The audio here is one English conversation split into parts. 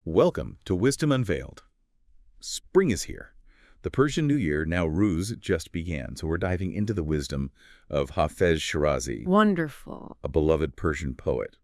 Welcome to Wisdom Unveiled. Spring is here. The Persian New Year, now Ruz, just began, so we're diving into the wisdom of Hafez Shirazi, Wonderful. a beloved Persian poet.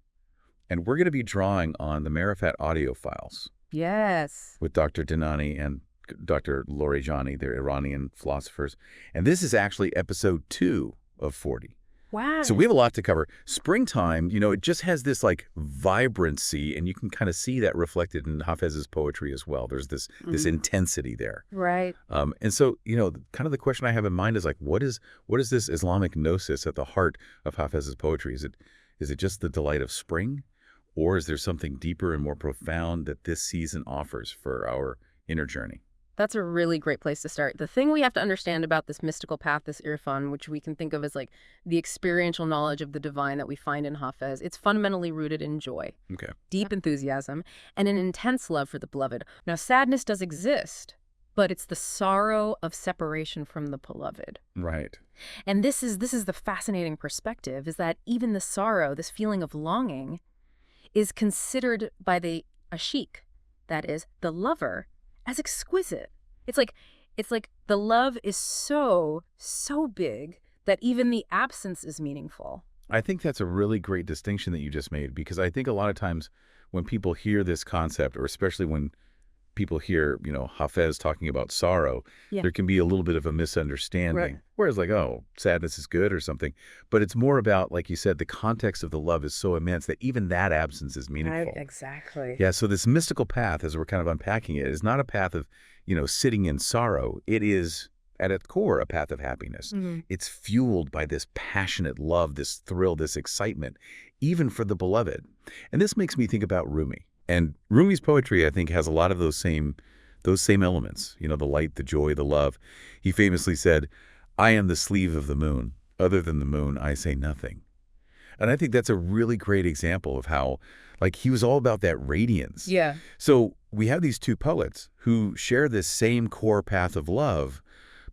And we're going to be drawing on the Marifat audio files Yes. with Dr. Dinani and Dr. Larijani, they're Iranian philosophers. And this is actually episode 2 of 40. Wow. So we have a lot to cover. Springtime, it just has this vibrancy, and you can kind of see that reflected in Hafez's poetry as well. There's this intensity there. Right. And so, kind of the question I have in mind is what is this Islamic gnosis at the heart of Hafez's poetry? Is it just the delight of spring, or is there something deeper and more profound that this season offers for our inner journey? That's a really great place to start. The thing we have to understand about this mystical path, this irfan, which we can think of as the experiential knowledge of the divine that we find in Hafez, it's fundamentally rooted in joy, Okay. deep enthusiasm, and an intense love for the beloved. Now, sadness does exist, but it's the sorrow of separation from the beloved. Right. And this is the fascinating perspective, is that even the sorrow, this feeling of longing, is considered by the ashik, that is, the lover, as exquisite. It's like the love is so big that even the absence is meaningful. I think that's a really great distinction that you just made, because I think a lot of times when people hear this concept, or especially when people hear, Hafez talking about sorrow, there can be a little bit of a misunderstanding. Right. Whereas sadness is good or something. But it's more about, like you said, the context of the love is so immense that even that absence is meaningful. Exactly. Yeah, so this mystical path, as we're kind of unpacking it, is not a path of, sitting in sorrow. It is, at its core, a path of happiness. It's fueled by this passionate love, this thrill, this excitement, even for the beloved. And this makes me think about Rumi. And Rumi's poetry, I think, has a lot of those same elements, the light, the joy, the love. He famously said, "I am the sleeve of the moon. Other than the moon, I say nothing." And I think that's a really great example of how, he was all about that radiance. Yeah. So we have these two poets who share this same core path of love,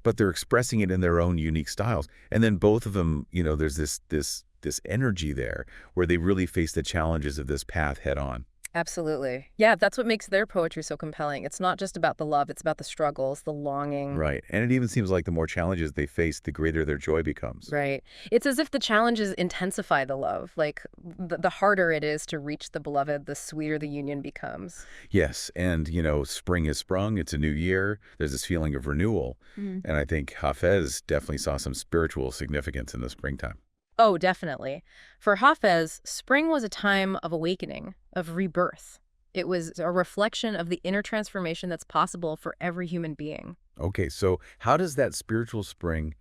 but they're expressing it in their own unique styles. And then both of them, there's this energy there where they really face the challenges of this path head on. Absolutely. Yeah, that's what makes their poetry so compelling. It's not just about the love, it's about the struggles, the longing. Right. And it even seems like the more challenges they face, the greater their joy becomes. Right. It's as if the challenges intensify the love. The harder it is to reach the beloved, the sweeter the union becomes. Yes. And, spring has sprung. It's a new year. There's this feeling of renewal. And I think Hafez definitely saw some spiritual significance in the springtime. Oh, definitely. For Hafez, spring was a time of awakening, of rebirth. It was a reflection of the inner transformation that's possible for every human being. Okay, so how does that spiritual spring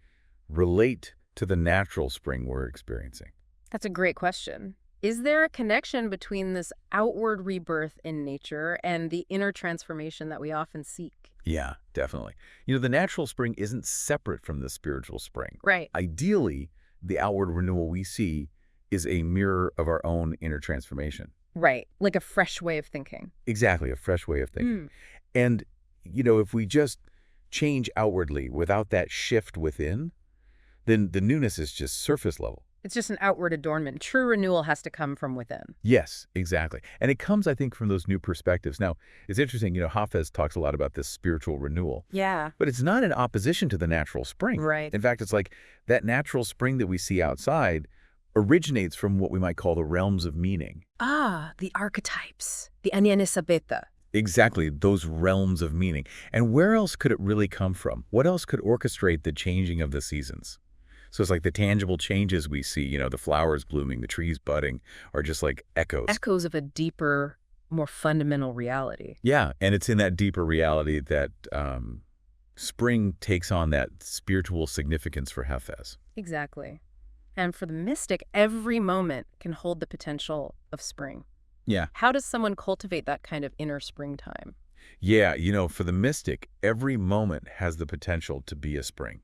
relate to the natural spring we're experiencing? That's a great question. Is there a connection between this outward rebirth in nature and the inner transformation that we often seek? Yeah, definitely. The natural spring isn't separate from the spiritual spring. Right. Ideally, the outward renewal we see is a mirror of our own inner transformation. Right. Like a fresh way of thinking. Exactly, a fresh way of thinking. And, if we just change outwardly without that shift within, then the newness is just surface level. It's just an outward adornment. True renewal has to come from within. Yes, exactly. And it comes, I think, from those new perspectives. Now, it's interesting, Hafez talks a lot about this spiritual renewal. Yeah. But it's not in opposition to the natural spring. Right. In fact, it's like that natural spring that we see outside originates from what we might call the realms of meaning. Ah, the archetypes. The Anyanisabeta. Exactly, those realms of meaning. And where else could it really come from? What else could orchestrate the changing of the seasons? So it's like the tangible changes we see, the flowers blooming, the trees budding, are just like echoes. Echoes of a deeper, more fundamental reality. Yeah, and it's in that deeper reality that spring takes on that spiritual significance for Hafez. Exactly. And for the mystic, every moment can hold the potential of spring. Yeah. How does someone cultivate that kind of inner springtime? Yeah, for the mystic, every moment has the potential to be a spring.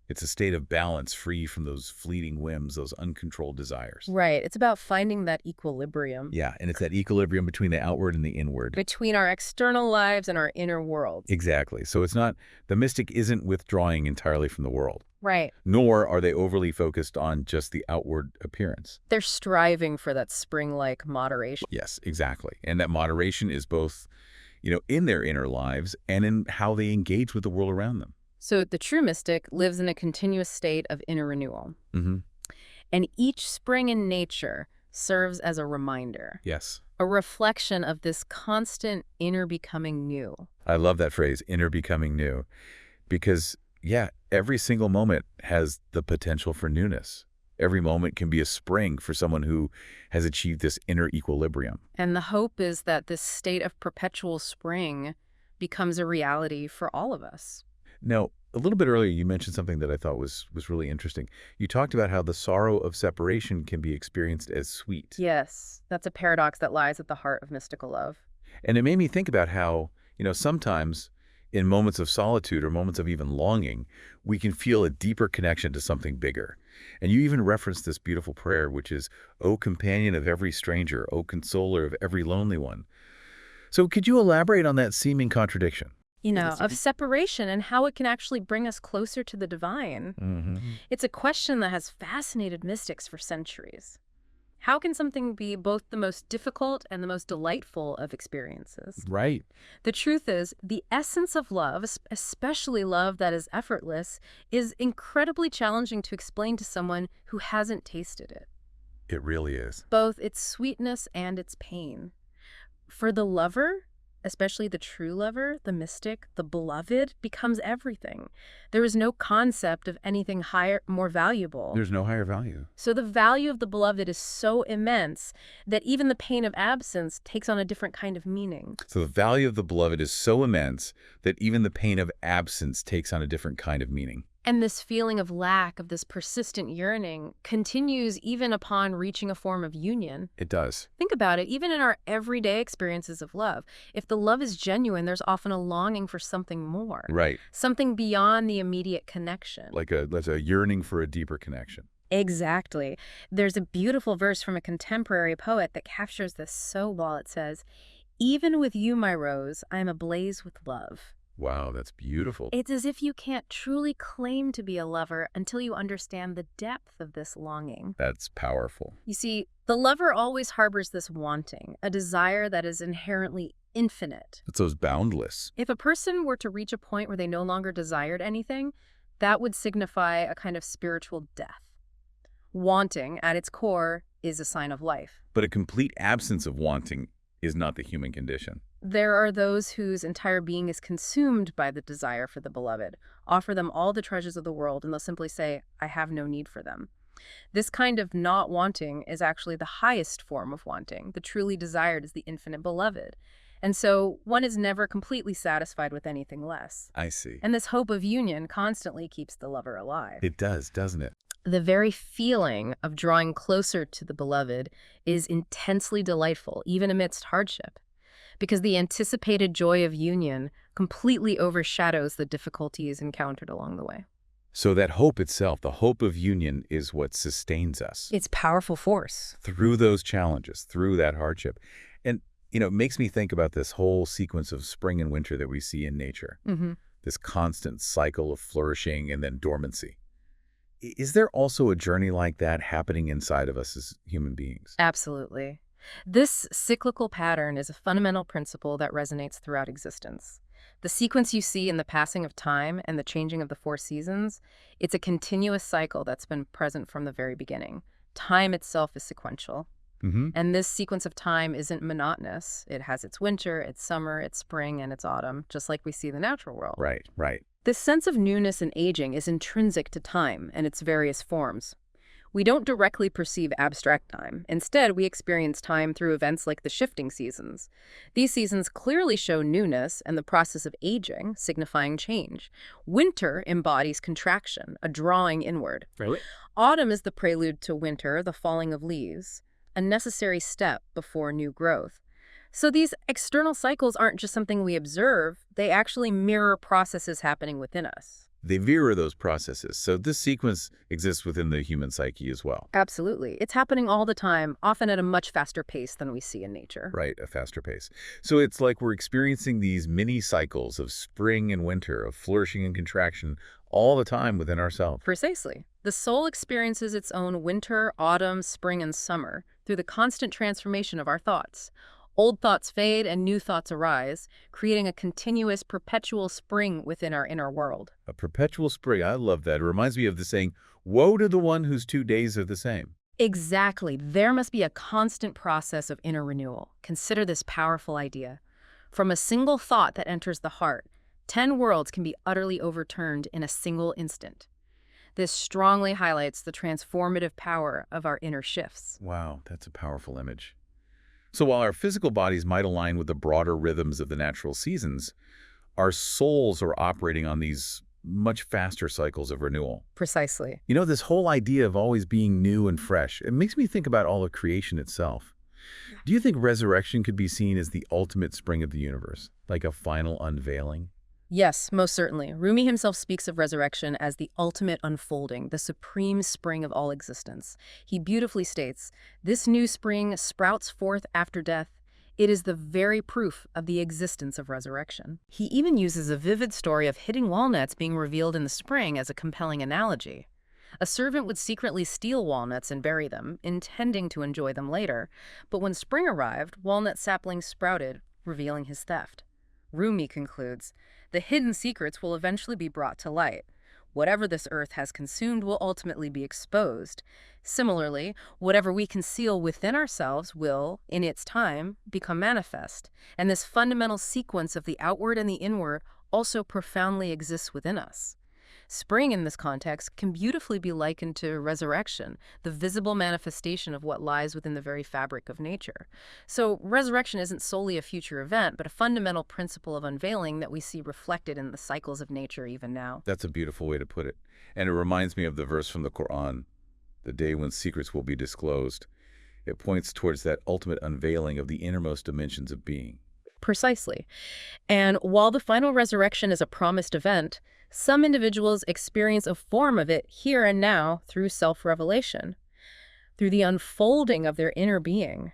It's a state of balance free from those fleeting whims, those uncontrolled desires. Right. It's about finding that equilibrium. Yeah, and it's that equilibrium between the outward and the inward. Between our external lives and our inner worlds. Exactly. So it's not, the mystic isn't withdrawing entirely from the world. Right. Nor are they overly focused on just the outward appearance. They're striving for that spring-like moderation. Yes, exactly. And that moderation is both, in their inner lives and in how they engage with the world around them. So the true mystic lives in a continuous state of inner renewal. Mm-hmm. And each spring in nature serves as a reminder. Yes. A reflection of this constant inner becoming new. I love that phrase, inner becoming new. Because, yeah, every single moment has the potential for newness. Every moment can be a spring for someone who has achieved this inner equilibrium. And the hope is that this state of perpetual spring becomes a reality for all of us. Now, a little bit earlier, you mentioned something that I thought was really interesting. You talked about how the sorrow of separation can be experienced as sweet. Yes, that's a paradox that lies at the heart of mystical love. And it made me think about how, sometimes in moments of solitude or moments of even longing, we can feel a deeper connection to something bigger. And you even referenced this beautiful prayer, which is, "O companion of every stranger, O consoler of every lonely one." So could you elaborate on that seeming contradiction? Of separation and how it can actually bring us closer to the divine. Mm-hmm. It's a question that has fascinated mystics for centuries. How can something be both the most difficult and the most delightful of experiences? Right. The truth is, the essence of love, especially love that is effortless, is incredibly challenging to explain to someone who hasn't tasted it. It really is. Both its sweetness and its pain. For the lover, especially the true lover, the mystic, the beloved, becomes everything. There is no concept of anything higher, more valuable. There's no higher value. So the value of the beloved is so immense that even the pain of absence takes on a different kind of meaning. So the value of the beloved is so immense that even the pain of absence takes on a different kind of meaning. And this feeling of lack, of this persistent yearning, continues even upon reaching a form of union. It does. Think about it, even in our everyday experiences of love. If the love is genuine, there's often a longing for something more. Right. Something beyond the immediate connection. That's a yearning for a deeper connection. Exactly. There's a beautiful verse from a contemporary poet that captures this so well. It says, "Even with you, my rose, I am ablaze with love." Wow, that's beautiful. It's as if you can't truly claim to be a lover until you understand the depth of this longing. That's powerful. You see, the lover always harbors this wanting, a desire that is inherently infinite. It's those boundless. If a person were to reach a point where they no longer desired anything, that would signify a kind of spiritual death. Wanting, at its core, is a sign of life. But a complete absence of wanting is not the human condition. There are those whose entire being is consumed by the desire for the beloved. Offer them all the treasures of the world, and they'll simply say, "I have no need for them." This kind of not wanting is actually the highest form of wanting. The truly desired is the infinite beloved. And so one is never completely satisfied with anything less. I see. And this hope of union constantly keeps the lover alive. It does, doesn't it? The very feeling of drawing closer to the beloved is intensely delightful, even amidst hardship, because the anticipated joy of union completely overshadows the difficulties encountered along the way. So that hope itself, the hope of union, is what sustains us. It's powerful force. Through those challenges, through that hardship. And, it makes me think about this whole sequence of spring and winter that we see in nature. Mm-hmm. This constant cycle of flourishing and then dormancy. Is there also a journey like that happening inside of us as human beings? Absolutely. This cyclical pattern is a fundamental principle that resonates throughout existence. The sequence you see in the passing of time and the changing of the four seasons, it's a continuous cycle that's been present from the very beginning. Time itself is sequential. Mm-hmm. And this sequence of time isn't monotonous. It has its winter, its summer, its spring, and its autumn, just like we see in the natural world. Right, right. This sense of newness and aging is intrinsic to time and its various forms. We don't directly perceive abstract time. Instead, we experience time through events like the shifting seasons. These seasons clearly show newness and the process of aging, signifying change. Winter embodies contraction, a drawing inward. Really? Autumn is the prelude to winter, the falling of leaves, a necessary step before new growth. So these external cycles aren't just something we observe, they actually mirror processes happening within us. They mirror those processes. So this sequence exists within the human psyche as well. Absolutely. It's happening all the time, often at a much faster pace than we see in nature. Right, a faster pace. So it's like we're experiencing these mini cycles of spring and winter, of flourishing and contraction, all the time within ourselves. Precisely. The soul experiences its own winter, autumn, spring, and summer through the constant transformation of our thoughts. Old thoughts fade and new thoughts arise, creating a continuous, perpetual spring within our inner world. A perpetual spring. I love that. It reminds me of the saying, woe to the one whose 2 days are the same. Exactly. There must be a constant process of inner renewal. Consider this powerful idea. From a single thought that enters the heart, 10 worlds can be utterly overturned in a single instant. This strongly highlights the transformative power of our inner shifts. Wow, that's a powerful image. So while our physical bodies might align with the broader rhythms of the natural seasons, our souls are operating on these much faster cycles of renewal. Precisely. You know, this whole idea of always being new and fresh, it makes me think about all of creation itself. Do you think resurrection could be seen as the ultimate spring of the universe, like a final unveiling? Yes, most certainly. Rumi himself speaks of resurrection as the ultimate unfolding, the supreme spring of all existence. He beautifully states, "This new spring sprouts forth after death. It is the very proof of the existence of resurrection." He even uses a vivid story of hidden walnuts being revealed in the spring as a compelling analogy. A servant would secretly steal walnuts and bury them, intending to enjoy them later. But when spring arrived, walnut saplings sprouted, revealing his theft. Rumi concludes, "The hidden secrets will eventually be brought to light. Whatever this earth has consumed will ultimately be exposed. Similarly, whatever we conceal within ourselves will, in its time, become manifest. And this fundamental sequence of the outward and the inward also profoundly exists within us." Spring, in this context, can beautifully be likened to resurrection, the visible manifestation of what lies within the very fabric of nature. So resurrection isn't solely a future event, but a fundamental principle of unveiling that we see reflected in the cycles of nature even now. That's a beautiful way to put it. And it reminds me of the verse from the Quran, the day when secrets will be disclosed. It points towards that ultimate unveiling of the innermost dimensions of being. Precisely. And while the final resurrection is a promised event, some individuals experience a form of it here and now through self-revelation, through the unfolding of their inner being.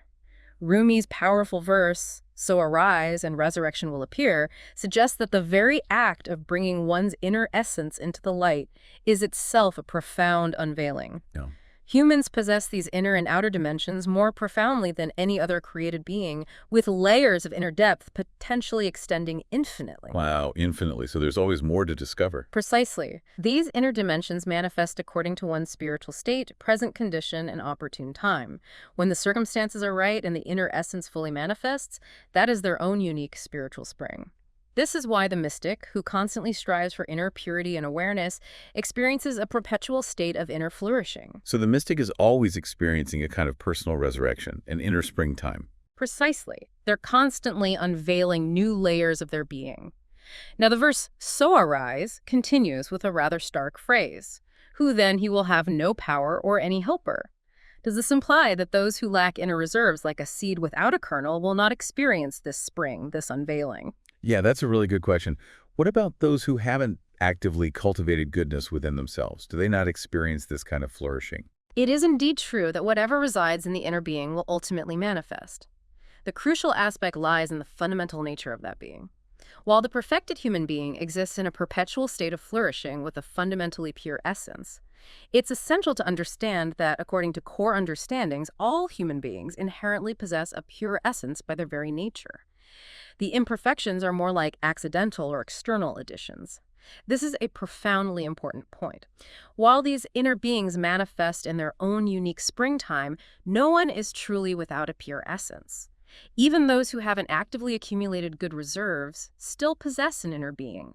Rumi's powerful verse, "So arise and resurrection will appear," suggests that the very act of bringing one's inner essence into the light is itself a profound unveiling. Yeah. Humans possess these inner and outer dimensions more profoundly than any other created being, with layers of inner depth potentially extending infinitely. Wow, infinitely. So there's always more to discover. Precisely. These inner dimensions manifest according to one's spiritual state, present condition, and opportune time. When the circumstances are right and the inner essence fully manifests, that is their own unique spiritual spring. This is why the mystic, who constantly strives for inner purity and awareness, experiences a perpetual state of inner flourishing. So the mystic is always experiencing a kind of personal resurrection, an inner springtime. Precisely. They're constantly unveiling new layers of their being. Now the verse, "So arise," continues with a rather stark phrase, "Who then he will have no power or any helper." Does this imply that those who lack inner reserves, like a seed without a kernel, will not experience this spring, this unveiling? Yeah, that's a really good question. What about those who haven't actively cultivated goodness within themselves? Do they not experience this kind of flourishing? It is indeed true that whatever resides in the inner being will ultimately manifest. The crucial aspect lies in the fundamental nature of that being. While the perfected human being exists in a perpetual state of flourishing with a fundamentally pure essence, it's essential to understand that, according to core understandings, all human beings inherently possess a pure essence by their very nature. The imperfections are more like accidental or external additions. This is a profoundly important point. While these inner beings manifest in their own unique springtime, no one is truly without a pure essence. Even those who haven't actively accumulated good reserves still possess an inner being.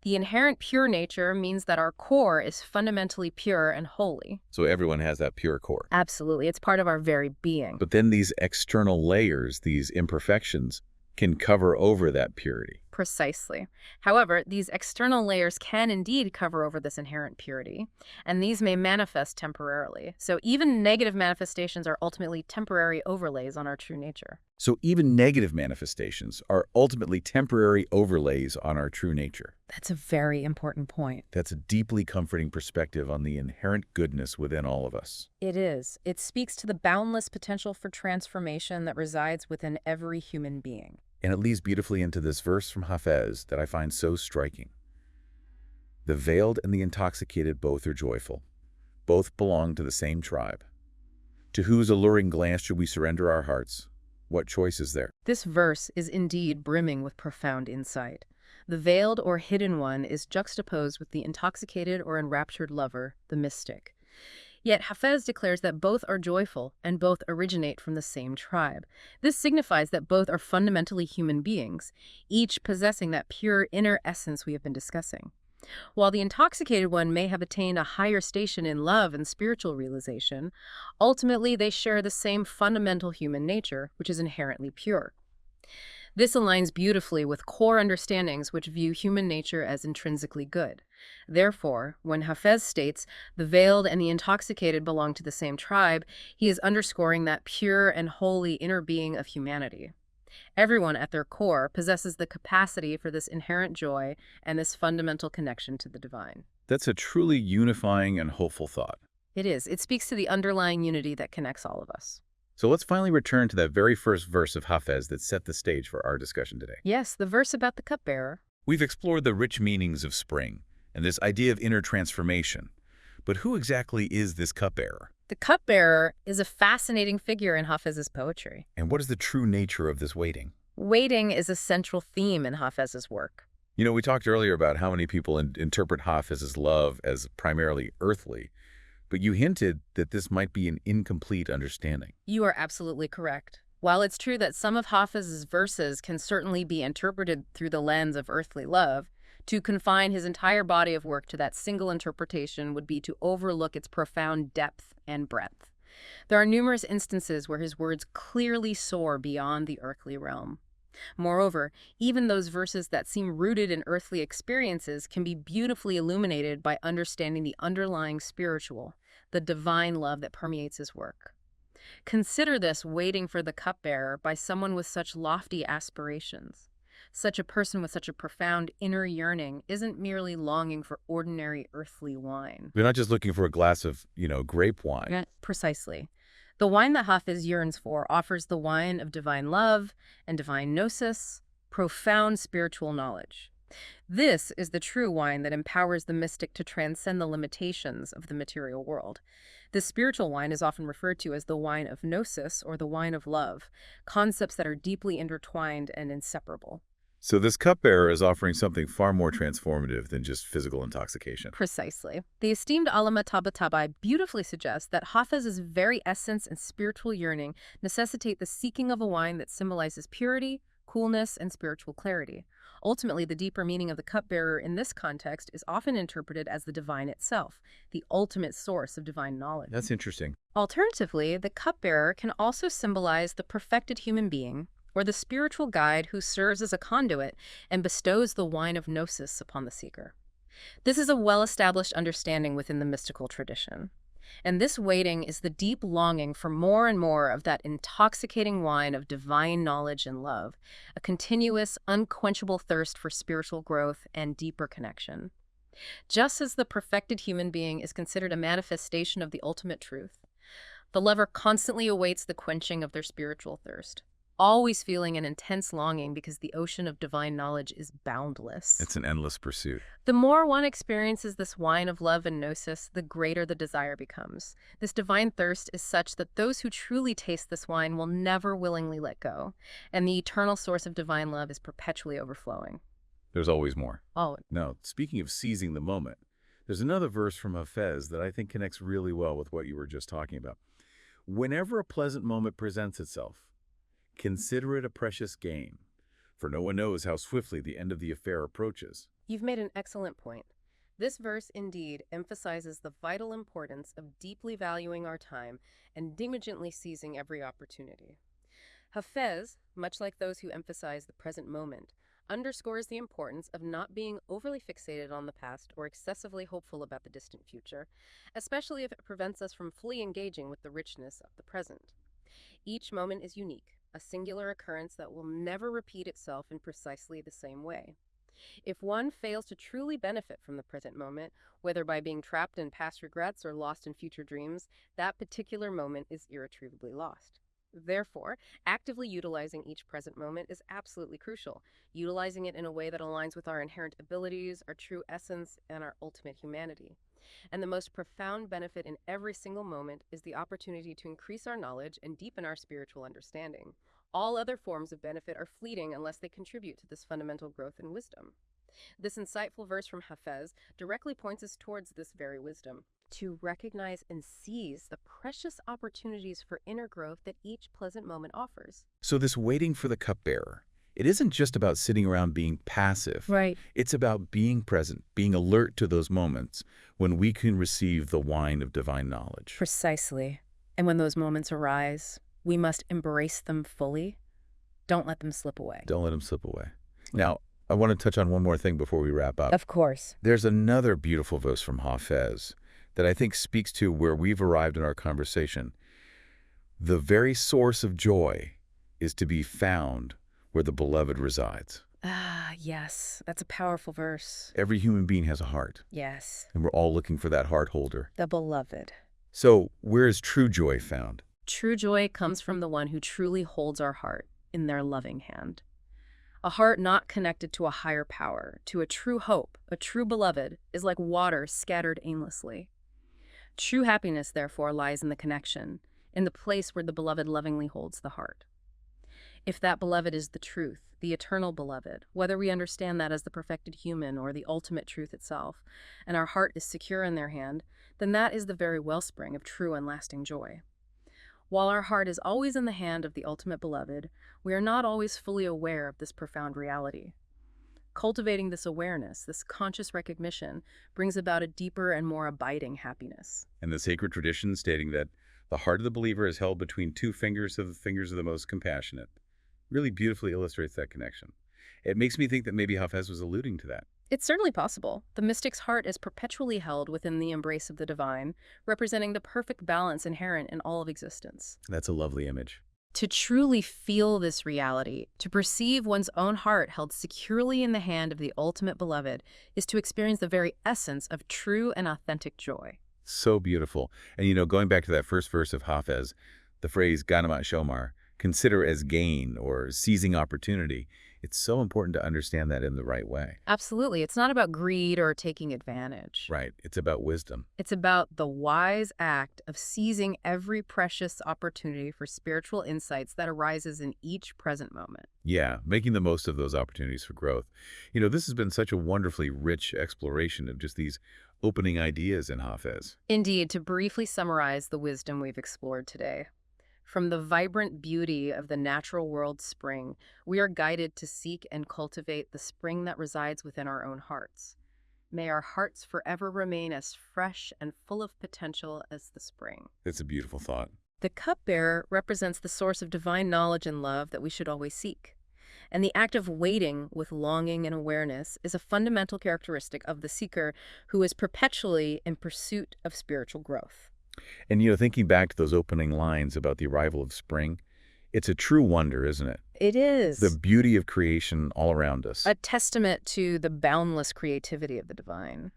The inherent pure nature means that our core is fundamentally pure and holy. So everyone has that pure core. Absolutely. It's part of our very being. But then these external layers, these imperfections, can cover over that purity. Precisely. However, these external layers can indeed cover over this inherent purity, and these may manifest temporarily. So even negative manifestations are ultimately temporary overlays on our true nature. So even negative manifestations are ultimately temporary overlays on our true nature. That's a very important point. That's a deeply comforting perspective on the inherent goodness within all of us. It is. It speaks to the boundless potential for transformation that resides within every human being. And it leads beautifully into this verse from Hafez that I find so striking. The veiled and the intoxicated both are joyful. Both belong to the same tribe. To whose alluring glance should we surrender our hearts? What choice is there? This verse is indeed brimming with profound insight. The veiled or hidden one is juxtaposed with the intoxicated or enraptured lover, the mystic. Yet Hafez declares that both are joyful and both originate from the same tribe. This signifies that both are fundamentally human beings, each possessing that pure inner essence we have been discussing. While the intoxicated one may have attained a higher station in love and spiritual realization, ultimately they share the same fundamental human nature, which is inherently pure. This aligns beautifully with core understandings which view human nature as intrinsically good. Therefore, when Hafez states the veiled and the intoxicated belong to the same tribe, he is underscoring that pure and holy inner being of humanity. Everyone at their core possesses the capacity for this inherent joy and this fundamental connection to the divine. That's a truly unifying and hopeful thought. It is. It speaks to the underlying unity that connects all of us. So let's finally return to that very first verse of Hafez that set the stage for our discussion today. Yes, the verse about the cupbearer. We've explored the rich meanings of spring and this idea of inner transformation. But who exactly is this cupbearer? The cupbearer is a fascinating figure in Hafez's poetry. And what is the true nature of this waiting? Waiting is a central theme in Hafez's work. You know, we talked earlier about how many people interpret Hafez's love as primarily earthly, but you hinted that this might be an incomplete understanding. You are absolutely correct. While it's true that some of Hafez's verses can certainly be interpreted through the lens of earthly love, to confine his entire body of work to that single interpretation would be to overlook its profound depth and breadth. There are numerous instances where his words clearly soar beyond the earthly realm. Moreover, even those verses that seem rooted in earthly experiences can be beautifully illuminated by understanding the underlying spiritual, the divine love that permeates his work. Consider this waiting for the cupbearer by someone with such lofty aspirations. Such a person with such a profound inner yearning isn't merely longing for ordinary earthly wine. We're not just looking for a glass of, grape wine. Yeah, precisely. The wine that Hafez yearns for offers the wine of divine love and divine gnosis, profound spiritual knowledge. This is the true wine that empowers the mystic to transcend the limitations of the material world. This spiritual wine is often referred to as the wine of gnosis or the wine of love, concepts that are deeply intertwined and inseparable. So this cupbearer is offering something far more transformative than just physical intoxication. Precisely. The esteemed Allama Tabatabai beautifully suggests that Hafez's very essence and spiritual yearning necessitate the seeking of a wine that symbolizes purity, coolness, and spiritual clarity. Ultimately, the deeper meaning of the cupbearer in this context is often interpreted as the divine itself, the ultimate source of divine knowledge. That's interesting. Alternatively, the cupbearer can also symbolize the perfected human being, or the spiritual guide who serves as a conduit and bestows the wine of gnosis upon the seeker. This is a well-established understanding within the mystical tradition. And this waiting is the deep longing for more and more of that intoxicating wine of divine knowledge and love, a continuous, unquenchable thirst for spiritual growth and deeper connection. Just as the perfected human being is considered a manifestation of the ultimate truth, the lover constantly awaits the quenching of their spiritual thirst, always feeling an intense longing because the ocean of divine knowledge is boundless. It's an endless pursuit. The more one experiences this wine of love and gnosis, the greater the desire becomes. This divine thirst is such that those who truly taste this wine will never willingly let go, and the eternal source of divine love is perpetually overflowing. There's always more. Oh. Now, speaking of seizing the moment, there's another verse from Hafez that I think connects really well with what you were just talking about. Whenever a pleasant moment presents itself, consider it a precious gain, for no one knows how swiftly the end of the affair approaches. You've made an excellent point. This verse indeed emphasizes the vital importance of deeply valuing our time and diligently seizing every opportunity. Hafez, much like those who emphasize the present moment, underscores the importance of not being overly fixated on the past or excessively hopeful about the distant future, especially if it prevents us from fully engaging with the richness of the present. Each moment is unique, a singular occurrence that will never repeat itself in precisely the same way. If one fails to truly benefit from the present moment, whether by being trapped in past regrets or lost in future dreams, that particular moment is irretrievably lost. Therefore, actively utilizing each present moment is absolutely crucial, utilizing it in a way that aligns with our inherent abilities, our true essence, and our ultimate humanity. And the most profound benefit in every single moment is the opportunity to increase our knowledge and deepen our spiritual understanding. All other forms of benefit are fleeting unless they contribute to this fundamental growth and wisdom. This insightful verse from Hafez directly points us towards this very wisdom, to recognize and seize the precious opportunities for inner growth that each pleasant moment offers. So this waiting for the cupbearer, it isn't just about sitting around being passive. Right. It's about being present, being alert to those moments when we can receive the wine of divine knowledge. Precisely. And when those moments arise, we must embrace them fully. Don't let them slip away. Don't let them slip away. Now, I want to touch on one more thing before we wrap up. Of course. There's another beautiful verse from Hafez that I think speaks to where we've arrived in our conversation. The very source of joy is to be found where the beloved resides. Ah, yes. That's a powerful verse. Every human being has a heart, Yes. and we're all looking for that heart holder. The beloved. So where is true joy found? True joy comes from the one who truly holds our heart in their loving hand. A heart not connected to a higher power, to a true hope, a true beloved, is like water scattered aimlessly. True happiness, therefore, lies in the connection, in the place where the beloved lovingly holds the heart. If that beloved is the truth, the eternal beloved, whether we understand that as the perfected human or the ultimate truth itself, and our heart is secure in their hand, then that is the very wellspring of true and lasting joy. While our heart is always in the hand of the ultimate beloved, we are not always fully aware of this profound reality. Cultivating this awareness, this conscious recognition, brings about a deeper and more abiding happiness. And the sacred tradition stating that the heart of the believer is held between two fingers of the fingers of the most compassionate really beautifully illustrates that connection. It makes me think that maybe Hafez was alluding to that. It's certainly possible. The mystic's heart is perpetually held within the embrace of the divine, representing the perfect balance inherent in all of existence. That's a lovely image. To truly feel this reality, to perceive one's own heart held securely in the hand of the ultimate beloved, is to experience the very essence of true and authentic joy. So beautiful. And going back to that first verse of Hafez, the phrase Ganamat Shomar, consider as gain or seizing opportunity, it's so important to understand that in the right way. Absolutely. It's not about greed or taking advantage. Right. It's about wisdom. It's about the wise act of seizing every precious opportunity for spiritual insights that arises in each present moment. Yeah, making the most of those opportunities for growth. This has been such a wonderfully rich exploration of just these opening ideas in Hafez. Indeed, to briefly summarize the wisdom we've explored today. From the vibrant beauty of the natural world spring, we are guided to seek and cultivate the spring that resides within our own hearts. May our hearts forever remain as fresh and full of potential as the spring. It's a beautiful thought. The cupbearer represents the source of divine knowledge and love that we should always seek. And the act of waiting with longing and awareness is a fundamental characteristic of the seeker who is perpetually in pursuit of spiritual growth. And, thinking back to those opening lines about the arrival of spring, it's a true wonder, isn't it? It is. The beauty of creation all around us. A testament to the boundless creativity of the divine.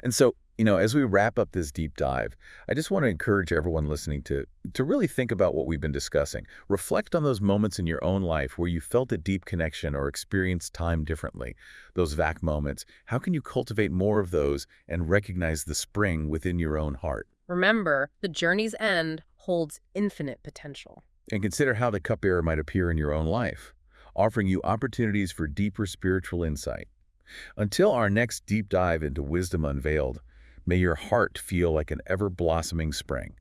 And so, as we wrap up this deep dive, I just want to encourage everyone listening to really think about what we've been discussing. Reflect on those moments in your own life where you felt a deep connection or experienced time differently. Those vac moments. How can you cultivate more of those and recognize the spring within your own heart? Remember, the journey's end holds infinite potential. And consider how the cupbearer might appear in your own life, offering you opportunities for deeper spiritual insight. Until our next deep dive into Wisdom Unveiled, may your heart feel like an ever-blossoming spring,